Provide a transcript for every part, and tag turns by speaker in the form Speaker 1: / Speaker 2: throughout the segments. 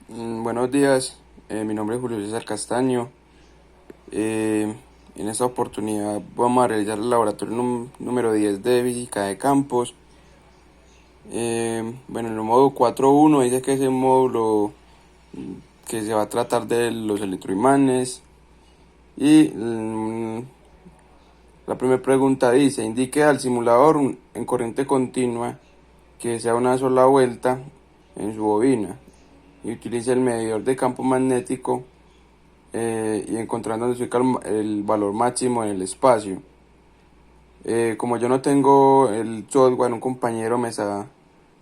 Speaker 1: Buenos días, mi nombre es Julio César Castaño. En esta oportunidad vamos a realizar el laboratorio número 10 de física de campos. Bueno, en el módulo 4.1 dice que es el módulo que se va a tratar de los electroimanes. Y la primera pregunta dice, indique al simulador en corriente continua que sea una sola vuelta en su bobina y utilice el medidor de campo magnético y encontrando donde se ubica el valor máximo en el espacio. Como yo no tengo el software, un compañero me está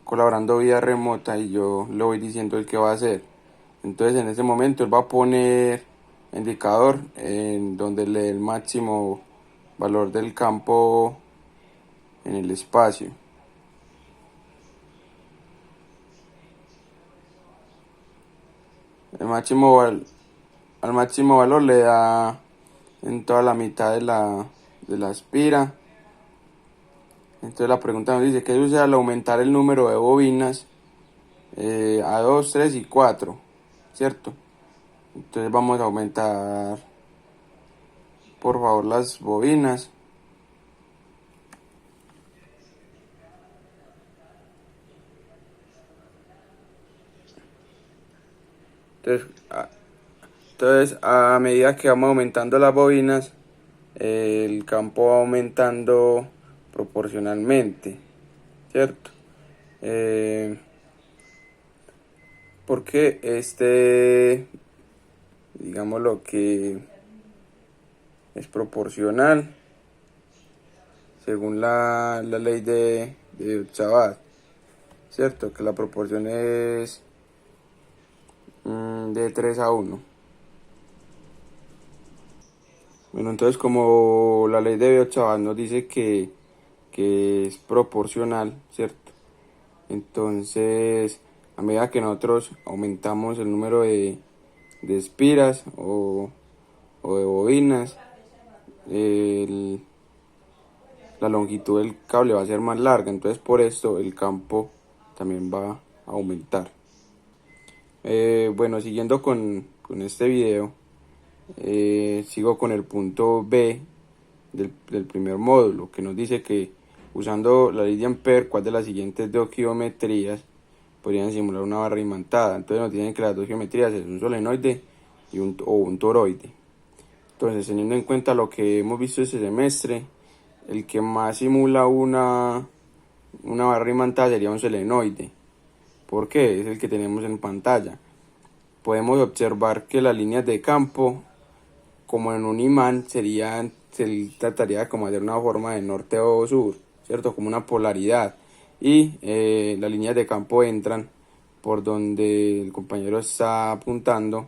Speaker 1: colaborando vía remota y yo le voy diciendo el que va a hacer. Entonces en ese momento él va a poner indicador en donde lee el máximo valor del campo en el espacio. El máximo al máximo valor le da en toda la mitad de la espira. Entonces la pregunta nos dice, ¿qué sucede al aumentar el número de bobinas a 2, 3 y 4? ¿Cierto? Entonces vamos a aumentar, por favor, las bobinas. Entonces a medida que vamos aumentando las bobinas, el campo va aumentando proporcionalmente, ¿cierto? Porque digamos lo que es proporcional según la ley de Chabat, ¿cierto? Que la proporción es de 3:1. Bueno, entonces como la ley de Chabat nos dice que es proporcional, ¿cierto? Entonces, a medida que nosotros aumentamos el número de espiras o de bobinas, la longitud del cable va a ser más larga, entonces por esto el campo también va a aumentar. Bueno, siguiendo con este video, sigo con el punto B del primer módulo, que nos dice que usando la ley de Ampere, ¿cuál de las siguientes dos geometrías podrían simular una barra imantada? Entonces nos dicen que las dos geometrías es un solenoide o un toroide. Entonces, teniendo en cuenta lo que hemos visto este semestre, el que más simula una barra imantada sería un solenoide. ¿Por qué? Es el que tenemos en pantalla. Podemos observar que las líneas de campo, como en un imán, se trataría como de una forma de norte o sur, ¿cierto? Como una polaridad. Y las líneas de campo entran por donde el compañero está apuntando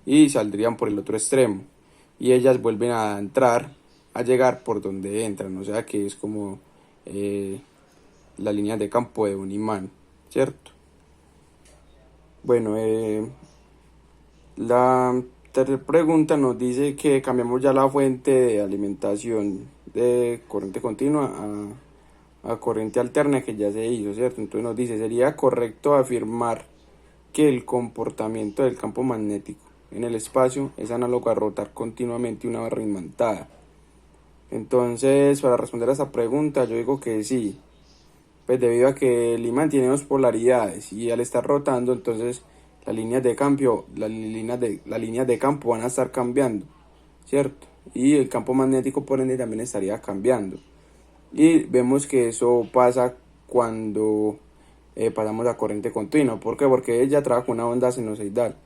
Speaker 1: y saldrían por el otro extremo. Y ellas vuelven a entrar, a llegar por donde entran. O sea que es como las líneas de campo de un imán, ¿cierto? Bueno, la tercera pregunta nos dice que cambiamos ya la fuente de alimentación de corriente continua a corriente alterna que ya se hizo, ¿cierto? Entonces nos dice, ¿sería correcto afirmar que el comportamiento del campo magnético en el espacio es análogo a rotar continuamente una barra imantada? Entonces, para responder a esta pregunta, yo digo que sí, pues debido a que el imán tiene dos polaridades y al estar rotando, entonces las líneas de campo van a estar cambiando, ¿cierto? Y el campo magnético por ende también estaría cambiando. Y vemos que eso pasa cuando pasamos a corriente continua. ¿Por qué? Porque ella trabaja con una onda sinusoidal.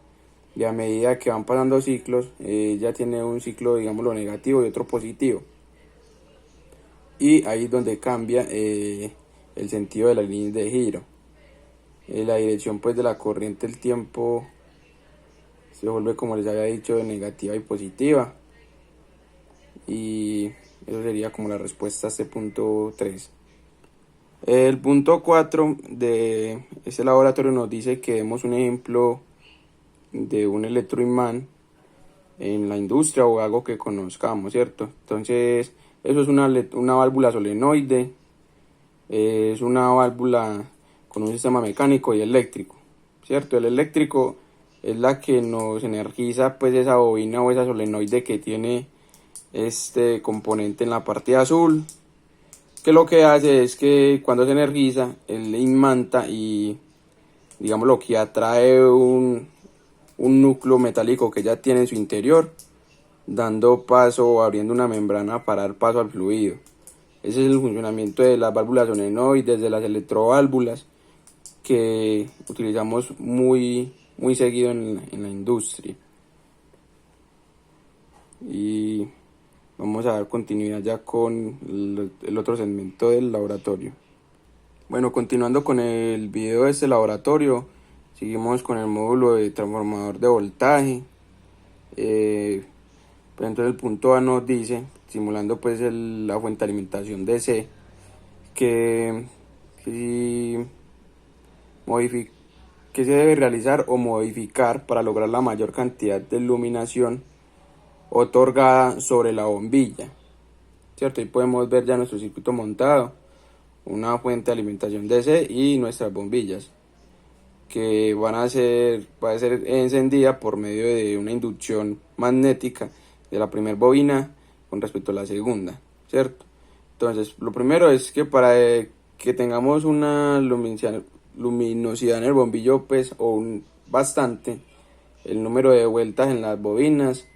Speaker 1: Y a medida que van pasando ciclos, ella tiene un ciclo, digámoslo, negativo y otro positivo. Y ahí es donde cambia el sentido de la línea de giro. La dirección pues de la corriente del tiempo se vuelve, como les había dicho, negativa y positiva. Y eso sería como la respuesta a este punto 3. El punto 4 de este laboratorio nos dice que demos un ejemplo de un electroimán en la industria o algo que conozcamos, ¿cierto? Entonces, eso es una válvula solenoide, es una válvula con un sistema mecánico y eléctrico, ¿cierto? El eléctrico es la que nos energiza pues esa bobina o esa solenoide que tiene este componente en la parte azul, que lo que hace es que cuando se energiza él imanta y digamos lo que atrae un núcleo metálico que ya tiene en su interior, dando paso o abriendo una membrana para dar paso al fluido. Ese es el funcionamiento de las válvulas solenoides, de las electroválvulas, que utilizamos muy seguido en la industria. Y vamos a dar continuidad ya con el otro segmento del laboratorio. Bueno, continuando con el video de este laboratorio, seguimos con el módulo de transformador de voltaje. Pues entonces el punto A nos dice, simulando pues la fuente de alimentación DC, que si que se debe realizar o modificar para lograr la mayor cantidad de iluminación otorgada sobre la bombilla, ¿cierto? Ahí podemos ver ya nuestro circuito montado, una fuente de alimentación DC y nuestras bombillas, que va a ser encendida por medio de una inducción magnética de la primera bobina con respecto a la segunda, ¿cierto? Entonces, lo primero es que para que tengamos una luminosidad en el bombillo, pues, bastante, el número de vueltas en las bobinas,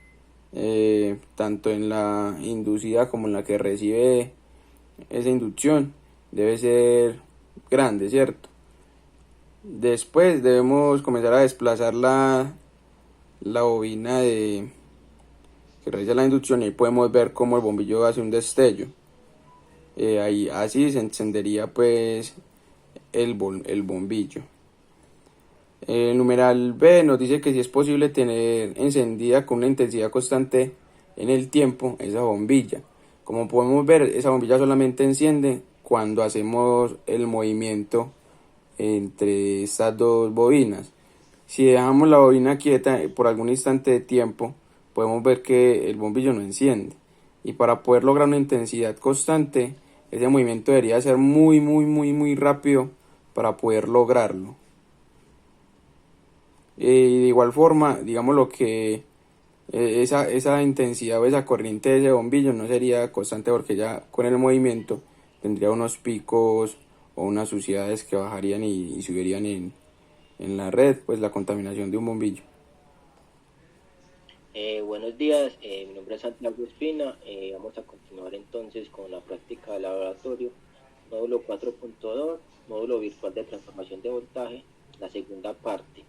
Speaker 1: tanto en la inducida como en la que recibe esa inducción, debe ser grande, ¿cierto? Después debemos comenzar a desplazar la bobina que realiza la inducción, y ahí podemos ver cómo el bombillo hace un destello. Ahí así se encendería pues el bombillo. El numeral B nos dice que si es posible tener encendida con una intensidad constante en el tiempo esa bombilla. Como podemos ver, esa bombilla solamente enciende cuando hacemos el movimiento entre estas dos bobinas. Si dejamos la bobina quieta por algún instante de tiempo, podemos ver que el bombillo no enciende. Y para poder lograr una intensidad constante, ese movimiento debería ser muy rápido para poder lograrlo. Y de igual forma, digamos lo que esa intensidad o esa corriente de ese bombillo no sería constante, porque ya con el movimiento tendría unos picos o unas suciedades que bajarían y subirían en la red, pues la contaminación de un bombillo.
Speaker 2: Buenos días, mi nombre es Santiago Espina. Vamos a continuar entonces con la práctica del laboratorio, módulo 4.2, módulo virtual de transformación de voltaje, la segunda parte.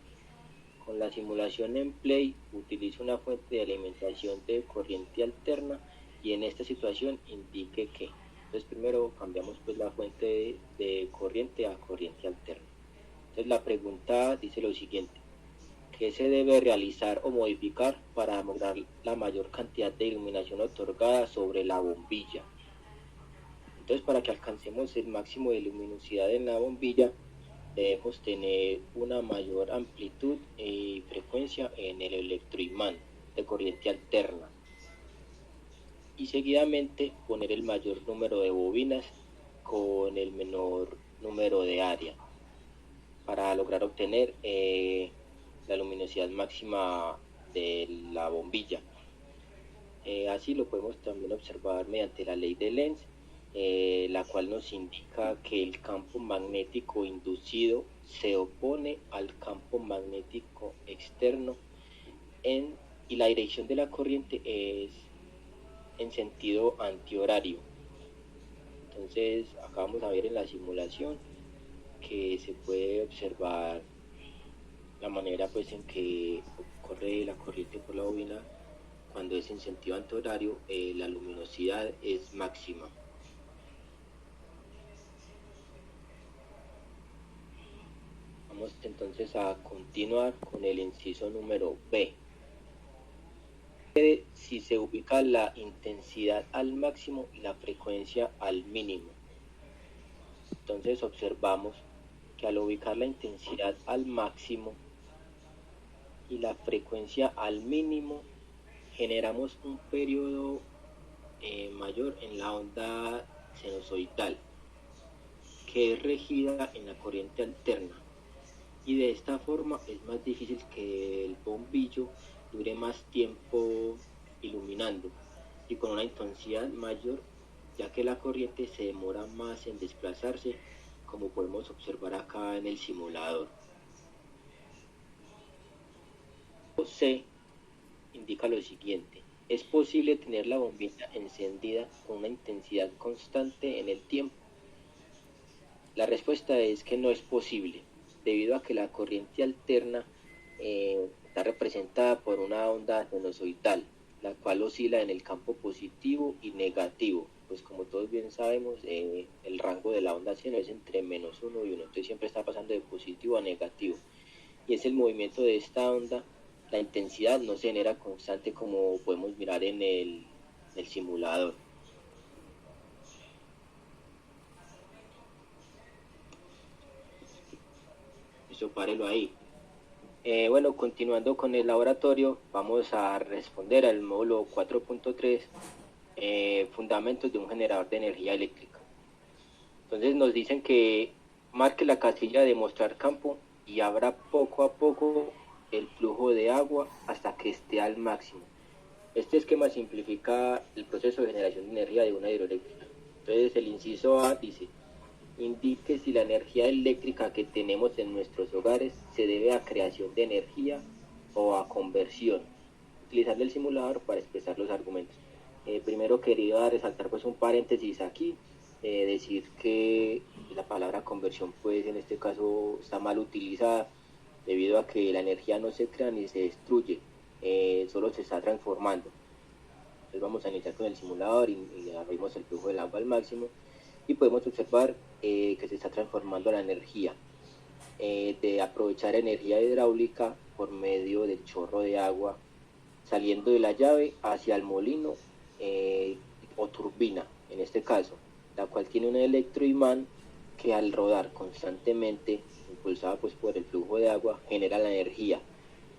Speaker 2: Con la simulación en Play utilizo una fuente de alimentación de corriente alterna y en esta situación indique que. Entonces primero cambiamos pues la fuente de corriente a corriente alterna. Entonces la pregunta dice lo siguiente: ¿qué se debe realizar o modificar para lograr la mayor cantidad de iluminación otorgada sobre la bombilla? Entonces, para que alcancemos el máximo de luminosidad en la bombilla, debemos tener una mayor amplitud y frecuencia en el electroimán de corriente alterna y seguidamente poner el mayor número de bobinas con el menor número de área para lograr obtener la luminosidad máxima de la bombilla. Así lo podemos también observar mediante la ley de Lenz, la cual nos indica que el campo magnético inducido se opone al campo magnético externo y la dirección de la corriente es en sentido antihorario. Entonces acá vamos a ver en la simulación que se puede observar la manera pues en que corre la corriente por la bobina. Cuando es en sentido antihorario, la luminosidad es máxima. Vamos entonces a continuar con el inciso número B. Si se ubica la intensidad al máximo y la frecuencia al mínimo. Entonces observamos que al ubicar la intensidad al máximo y la frecuencia al mínimo, generamos un periodo mayor en la onda sinusoidal, que es regida en la corriente alterna. y de esta forma es más difícil que el bombillo dure más tiempo iluminando y con una intensidad mayor, ya que la corriente se demora más en desplazarse, como podemos observar acá en el simulador. C indica lo siguiente: es posible tener la bombilla encendida con una intensidad constante en el tiempo. La respuesta es que no es posible, debido a que la corriente alterna está representada por una onda sinusoidal, la cual oscila en el campo positivo y negativo. Pues como todos bien sabemos, el rango de la onda seno es entre -1 y 1, entonces siempre está pasando de positivo a negativo. Y es el movimiento de esta onda, la intensidad no se genera constante como podemos mirar en el simulador. Eso párelo ahí. Bueno, continuando con el laboratorio, vamos a responder al módulo 4.3, fundamentos de un generador de energía eléctrica. Entonces nos dicen que marque la casilla de mostrar campo y abra poco a poco el flujo de agua hasta que esté al máximo. Este esquema simplifica el proceso de generación de energía de una hidroeléctrica. Entonces el inciso A dice: indique si la energía eléctrica que tenemos en nuestros hogares se debe a creación de energía o a conversión, utilizando el simulador para expresar los argumentos. Primero quería resaltar pues un paréntesis aquí, decir que la palabra conversión pues en este caso está mal utilizada, debido a que la energía no se crea ni se destruye, solo se está transformando. Entonces vamos a iniciar con el simulador y abrimos el flujo del agua al máximo y podemos observar que se está transformando la energía, de aprovechar energía hidráulica por medio del chorro de agua saliendo de la llave hacia el molino, o turbina en este caso, la cual tiene un electroimán que al rodar constantemente, impulsada pues por el flujo de agua, genera la energía.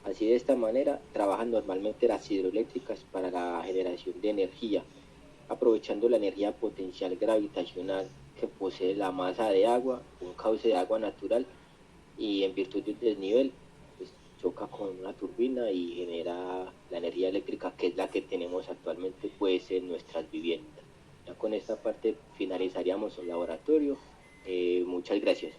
Speaker 2: Así, de esta manera trabajan normalmente las hidroeléctricas para la generación de energía, aprovechando la energía potencial gravitacional que posee la masa de agua, un cauce de agua natural, y en virtud del desnivel pues, choca con una turbina y genera la energía eléctrica, que es la que tenemos actualmente pues en nuestras viviendas. Ya con esta parte finalizaríamos el laboratorio. Muchas gracias.